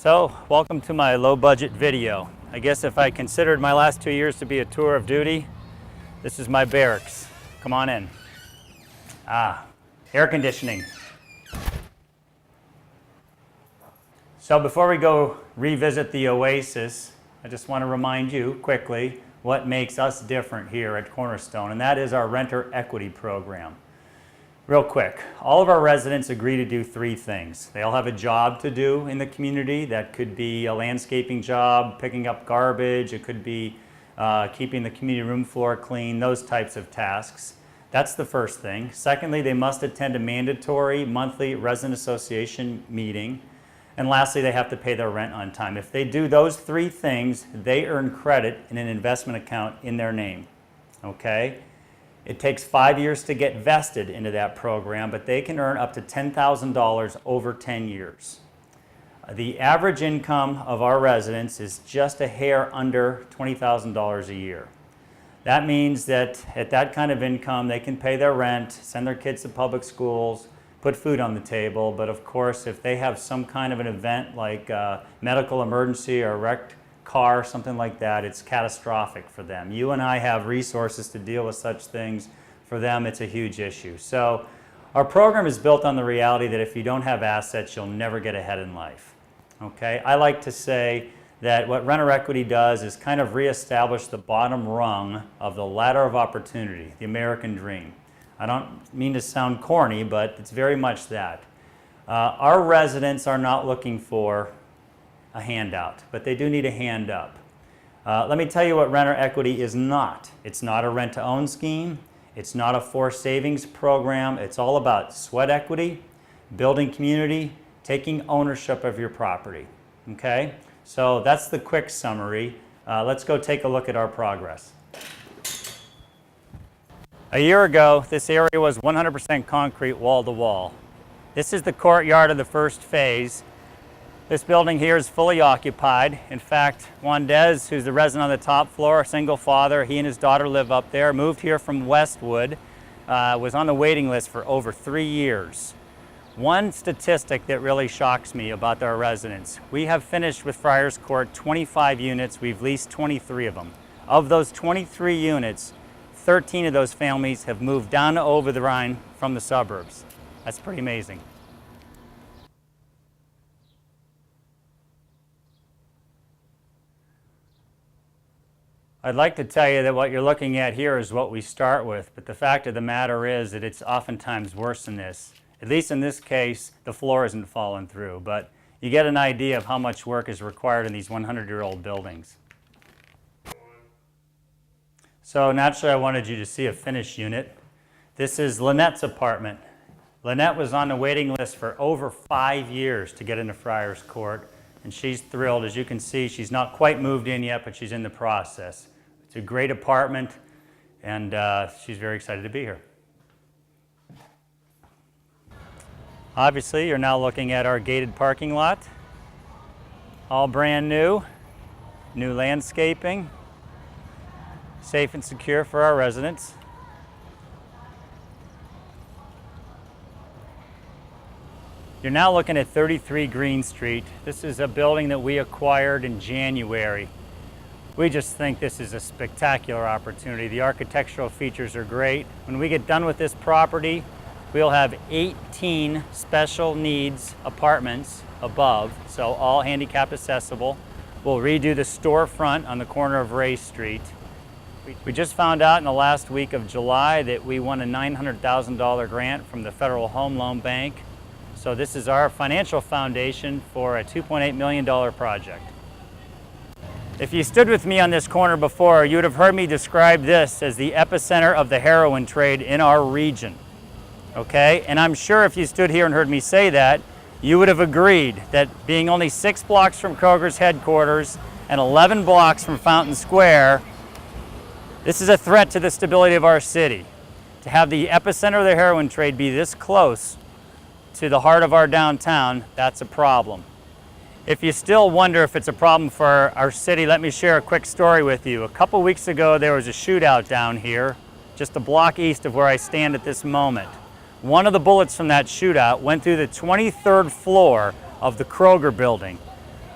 So, welcome to my low budget video. I guess if I considered my last 2 years to be a tour of duty, this is my barracks. Come on in. Air conditioning. So before we go revisit the Oasis, I just want to remind you quickly what makes us different here at Cornerstone, and that is our renter equity program. Real quick, all of our residents agree to do three things. They all have a job to do in the community. That could be a landscaping job, picking up garbage, it could be keeping the community room floor clean, those types of tasks. That's the first thing. Secondly, they must attend a mandatory monthly resident association meeting. And lastly, they have to pay their rent on time. If they do those three things, they earn credit in an investment account in their name, okay? It takes 5 years to get vested into that program, but they can earn up to $10,000 over 10 years. The average income of our residents is just a hair under $20,000 a year. That means that at that kind of income, they can pay their rent, send their kids to public schools, put food on the table, but of course, if they have some kind of an event like a medical emergency or a wrecked car, something like that, it's catastrophic for them. You and I have resources to deal with such things. For them, it's a huge issue. So our program is built on the reality that if you don't have assets, you'll never get ahead in life. Okay? I like to say that what renter equity does is kind of reestablish the bottom rung of the ladder of opportunity, the American dream. I don't mean to sound corny, but it's very much that. Our residents are not looking for a handout, but they do need a hand up. Let me tell you what renter equity is not. It's not a rent-to-own scheme. It's not a forced savings program. It's all about sweat equity, building community, taking ownership of your property. Okay? So that's the quick summary. Let's go take a look at our progress. A year ago, this area was 100% concrete wall to wall. This is the courtyard of the first phase. This building here is fully occupied. In fact, Juan Dez, who's the resident on the top floor, a single father, he and his daughter live up there, moved here from Westwood, was on the waiting list for over 3 years. One statistic that really shocks me about our residents, we have finished with Friars Court 25 units, we've leased 23 of them. Of those 23 units, 13 of those families have moved down to over the Rhine from the suburbs. That's pretty amazing. I'd like to tell you that what you're looking at here is what we start with, but the fact of the matter is that it's oftentimes worse than this. At least in this case, the floor isn't fallen through, but you get an idea of how much work is required in these 100-year-old buildings. So naturally, I wanted you to see a finished unit. This is Lynette's apartment. Lynette was on the waiting list for over 5 years to get into Friars Court, and she's thrilled. As you can see, she's not quite moved in yet, but she's in the process. It's a great apartment, and she's very excited to be here. Obviously, you're now looking at our gated parking lot. All brand new, new landscaping, safe and secure for our residents. You're now looking at 33 Green Street. This is a building that we acquired in January. We just think this is a spectacular opportunity. The architectural features are great. When we get done with this property, we'll have 18 special needs apartments above, so all handicap accessible. We'll redo the storefront on the corner of Ray Street. We just found out in the last week of July that we won a $900,000 grant from the Federal Home Loan Bank. So this is our financial foundation for a $2.8 million project. If you stood with me on this corner before, you would have heard me describe this as the epicenter of the heroin trade in our region. Okay? And I'm sure if you stood here and heard me say that, you would have agreed that being only 6 blocks from Kroger's headquarters and 11 blocks from Fountain Square, this is a threat to the stability of our city. To have the epicenter of the heroin trade be this close to the heart of our downtown, that's a problem. If you still wonder if it's a problem for our city, let me share a quick story with you. A couple weeks ago, there was a shootout down here, just a block east of where I stand at this moment. One of the bullets from that shootout went through the 23rd floor of the Kroger building.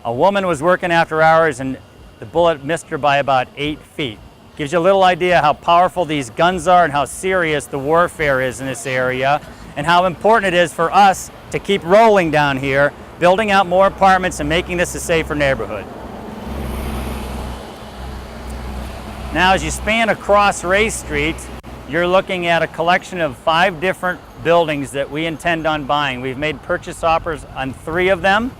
A woman was working after hours and the bullet missed her by about 8 feet. Gives you a little idea how powerful these guns are and how serious the warfare is in this area, and how important it is for us to keep rolling down here, building out more apartments and making this a safer neighborhood. Now, as you span across Ray Street, you're looking at a collection of 5 different buildings that we intend on buying. We've made purchase offers on 3 of them.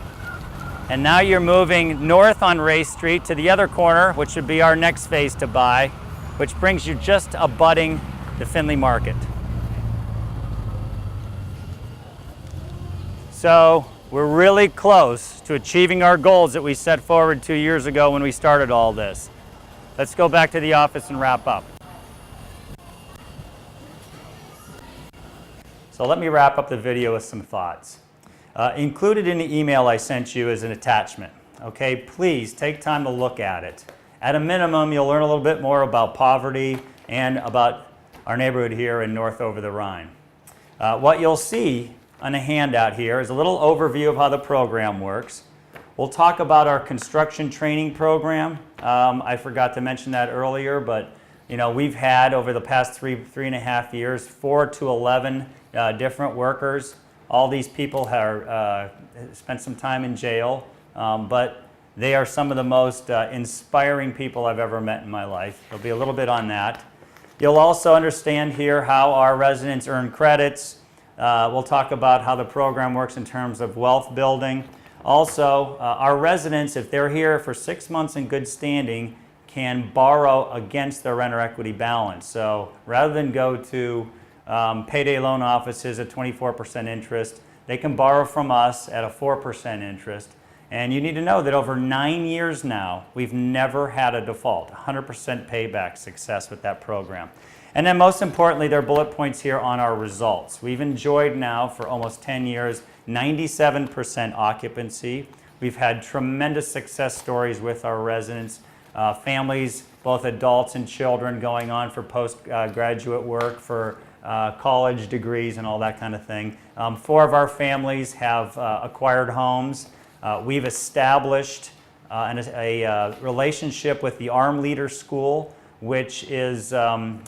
And now you're moving north on Ray Street to the other corner, which would be our next phase to buy, which brings you just abutting the Findlay Market. So we're really close to achieving our goals that we set forward 2 years ago when we started all this. Let's go back to the office and wrap up. So let me wrap up the video with some thoughts. Included in the email I sent you is an attachment. Okay, please take time to look at it. At a minimum, you'll learn a little bit more about poverty and about our neighborhood here in North over the Rhine. What you'll see on a handout here is a little overview of how the program works. We'll talk about our construction training program. I forgot to mention that earlier, but you know, we've had over the past three and a half years, 4 to 11 different workers. All these people have spent some time in jail, but they are some of the most inspiring people I've ever met in my life. There'll be a little bit on that. You'll also understand here how our residents earn credits. We'll talk about how the program works in terms of wealth building. Also, our residents, if they're here for 6 months in good standing, can borrow against their renter equity balance. So rather than go to payday loan offices at 24% interest, they can borrow from us at a 4% interest. And you need to know that over 9 years now, we've never had a default, 100% payback success with that program. And then most importantly, there are bullet points here on our results. We've enjoyed now for almost 10 years, 97% occupancy. We've had tremendous success stories with our residents, families, both adults and children going on for postgraduate work, for college degrees and all that kind of thing. 4 of our families have acquired homes. We've established a relationship with the Arm Leader School, which is CHCA's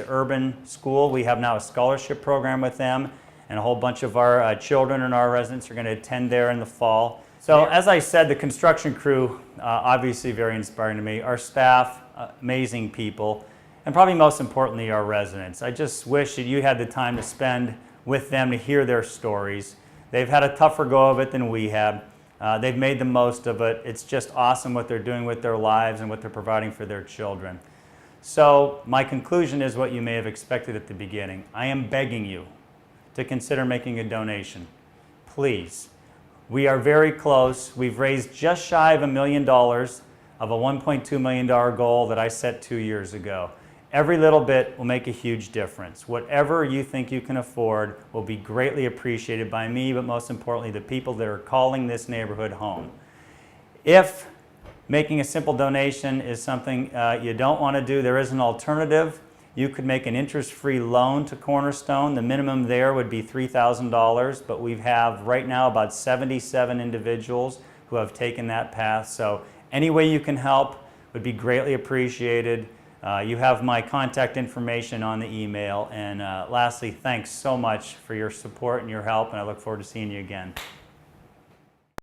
urban school. We have now a scholarship program with them, and a whole bunch of our children and our residents are going to attend there in the fall. So as I said, the construction crew, obviously very inspiring to me. Our staff, amazing people. And probably most importantly, our residents. I just wish that you had the time to spend with them to hear their stories. They've had a tougher go of it than we have. They've made the most of it. It's just awesome what they're doing with their lives and what they're providing for their children. So my conclusion is what you may have expected at the beginning. I am begging you to consider making a donation. Please. We are very close. We've raised just shy of $1 million of a $1.2 million goal that I set 2 years ago. Every little bit will make a huge difference. Whatever you think you can afford will be greatly appreciated by me, but most importantly, the people that are calling this neighborhood home. If making a simple donation is something you don't want to do, there is an alternative. You could make an interest-free loan to Cornerstone. The minimum there would be $3,000, but we have right now about 77 individuals who have taken that path. So any way you can help would be greatly appreciated. You have my contact information on the email. And lastly, thanks so much for your support and your help, and I look forward to seeing you again.